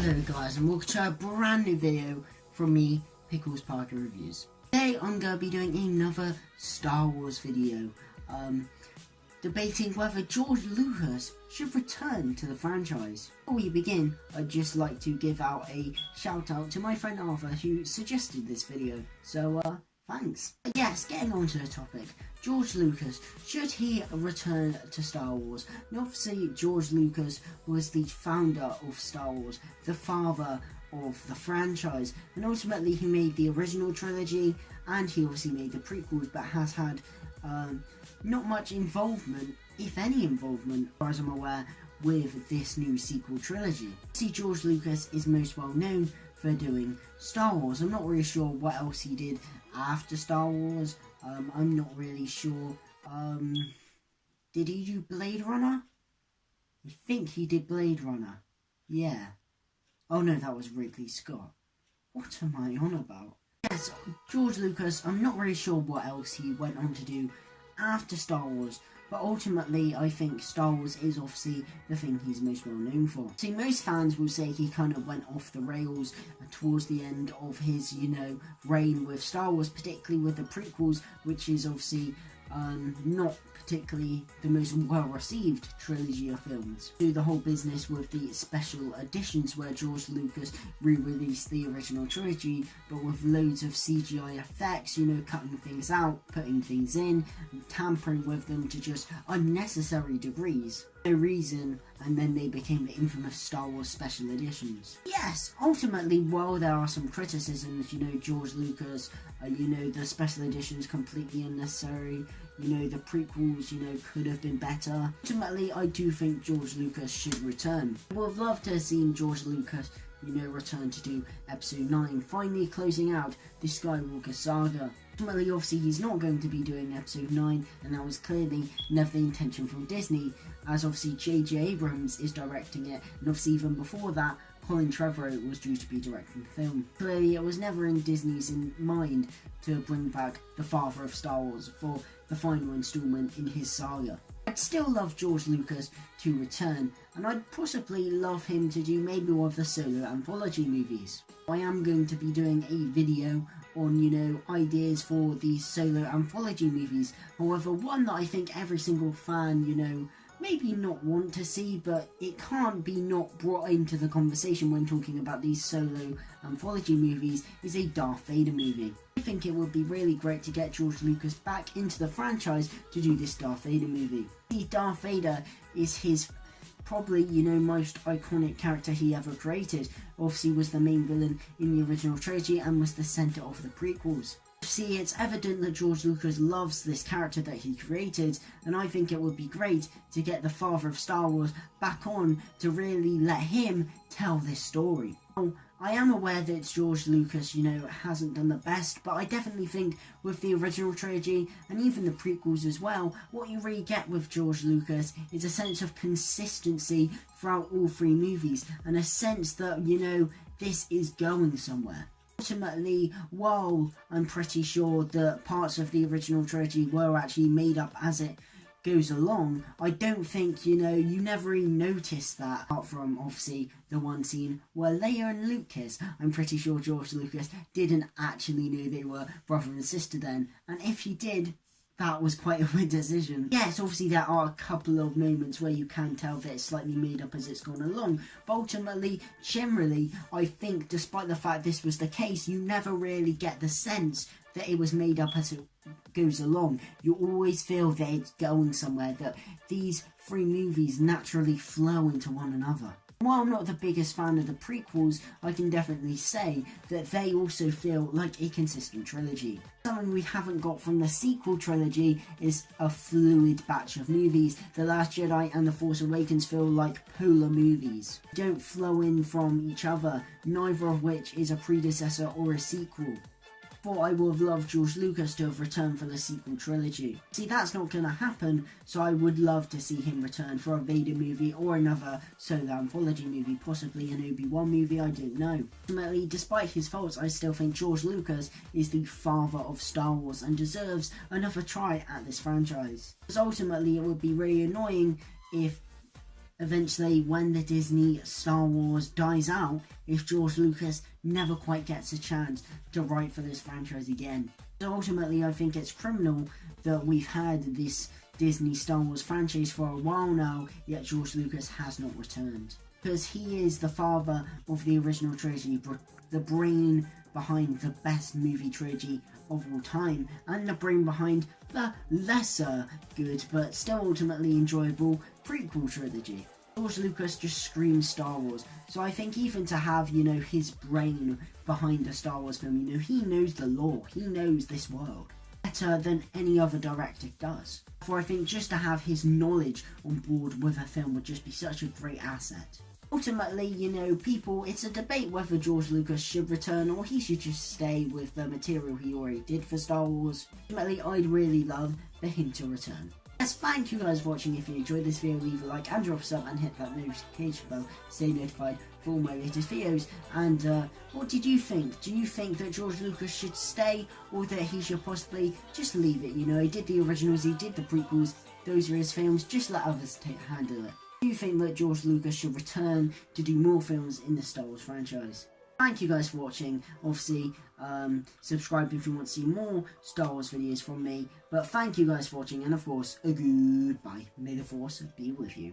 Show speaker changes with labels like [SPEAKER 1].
[SPEAKER 1] Hello guys, and welcome to a brand new video from me, Pickles Parker Reviews. Today I'm going to be doing another Star Wars video, debating whether George Lucas should return to the franchise. Before we begin, I'd just like to give out a shout out to my friend Arthur who suggested this video, so thanks. Yes, getting on to the topic, George Lucas, should he return to Star Wars? And obviously George Lucas was the founder of Star Wars, the father of the franchise, and ultimately he made the original trilogy and he obviously made the prequels, but has had not much involvement, if any involvement, as far as I'm aware, with this new sequel trilogy. See, George Lucas is most well known for doing Star Wars. I'm not really sure what else he did after Star Wars. I'm not really sure. Did he do Blade Runner? I think he did Blade Runner. Yeah. Oh no, that was Ridley Scott. What am I on about? Yes, George Lucas, I'm not really sure what else he went on to do after Star Wars, but ultimately I think Star Wars is obviously the thing he's most well known for. See, most fans will say he kind of went off the rails towards the end of his, reign with Star Wars, particularly with the prequels, which is obviously not particularly the most well-received trilogy of films. Do the whole business with the special editions where George Lucas re-released the original trilogy, but with loads of CGI effects, cutting things out, putting things in, and tampering with them to just unnecessary degrees. No reason, and then they became the infamous Star Wars special editions. Yes, ultimately, while there are some criticisms, George Lucas, the special editions completely unnecessary, the prequels, could have been better. Ultimately, I do think George Lucas should return. I would have loved to have seen George Lucas, return to do Episode 9, finally closing out the Skywalker saga. Ultimately, obviously, he's not going to be doing Episode 9, and that was clearly never the intention from Disney, as obviously J.J. Abrams is directing it, and obviously even before that, Colin Trevorrow was due to be directing the film. Clearly, it was never in Disney's mind to bring back the father of Star Wars for the final installment in his saga. I'd still love George Lucas to return, and I'd possibly love him to do maybe one of the solo anthology movies. I am going to be doing a video on, ideas for these solo anthology movies. However, one that I think every single fan, maybe not want to see, but it can't be not brought into the conversation when talking about these solo anthology movies, is a Darth Vader movie. I think it would be really great to get George Lucas back into the franchise to do this Darth Vader movie. See, Darth Vader is his probably, most iconic character he ever created. Obviously was the main villain in the original trilogy and was the centre of the prequels. See, it's evident that George Lucas loves this character that he created, and I think it would be great to get the father of Star Wars back on to really let him tell this story. Now, I am aware that George Lucas, hasn't done the best, but I definitely think with the original trilogy, and even the prequels as well, what you really get with George Lucas is a sense of consistency throughout all three movies, and a sense that, this is going somewhere. Ultimately, while I'm pretty sure that parts of the original trilogy were actually made up as it goes along, I don't think, you never really notice that, apart from obviously the one scene where Leia and Luke kiss. I'm pretty sure George Lucas didn't actually know they were brother and sister then, and if he did, that was quite a weird decision. Yes, obviously there are a couple of moments where you can tell that it's slightly made up as it's gone along, but ultimately, generally, I think despite the fact this was the case, you never really get the sense that it was made up as it goes along. You always feel that it's going somewhere, that these three movies naturally flow into one another. While I'm not the biggest fan of the prequels, I can definitely say that they also feel like a consistent trilogy. Something we haven't got from the sequel trilogy is a fluid batch of movies. The Last Jedi and The Force Awakens feel like polar movies. They don't flow in from each other, neither of which is a predecessor or a sequel. I would have loved George Lucas to have returned for the sequel trilogy. See, that's not going to happen, so I would love to see him return for a Vader movie or another solo anthology movie, possibly an Obi-Wan movie, I don't know. Ultimately, despite his faults, I still think George Lucas is the father of Star Wars and deserves another try at this franchise. Because ultimately, it would be really annoying if eventually when the Disney Star Wars dies out, if George Lucas never quite gets a chance to write for this franchise again. So ultimately I think it's criminal that we've had this Disney Star Wars franchise for a while now, yet George Lucas has not returned. Because he is the father of the original trilogy, the brain behind the best movie trilogy of all time, and the brain behind the lesser good but still ultimately enjoyable prequel trilogy. George Lucas just screams Star Wars, so I think even to have, you know, his brain behind a Star Wars film, you know, he knows the lore, he knows this world better than any other director does. Therefore I think just to have his knowledge on board with a film would just be such a great asset. Ultimately, you know, it's a debate whether George Lucas should return or he should just stay with the material he already did for Star Wars. Ultimately, I'd really love for him to return. Yes, thank you guys for watching. If you enjoyed this video, leave a like and drop a sub and hit that notification bell to stay notified for all my latest videos. And what did you think? Do you think that George Lucas should stay or that he should possibly just leave it? You know, he did the originals, he did the prequels, those are his films, just let others handle it. Do you think that George Lucas should return to do more films in the Star Wars franchise? Thank you guys for watching. Obviously, subscribe if you want to see more Star Wars videos from me. But thank you guys for watching, and of course, a goodbye. May the Force be with you.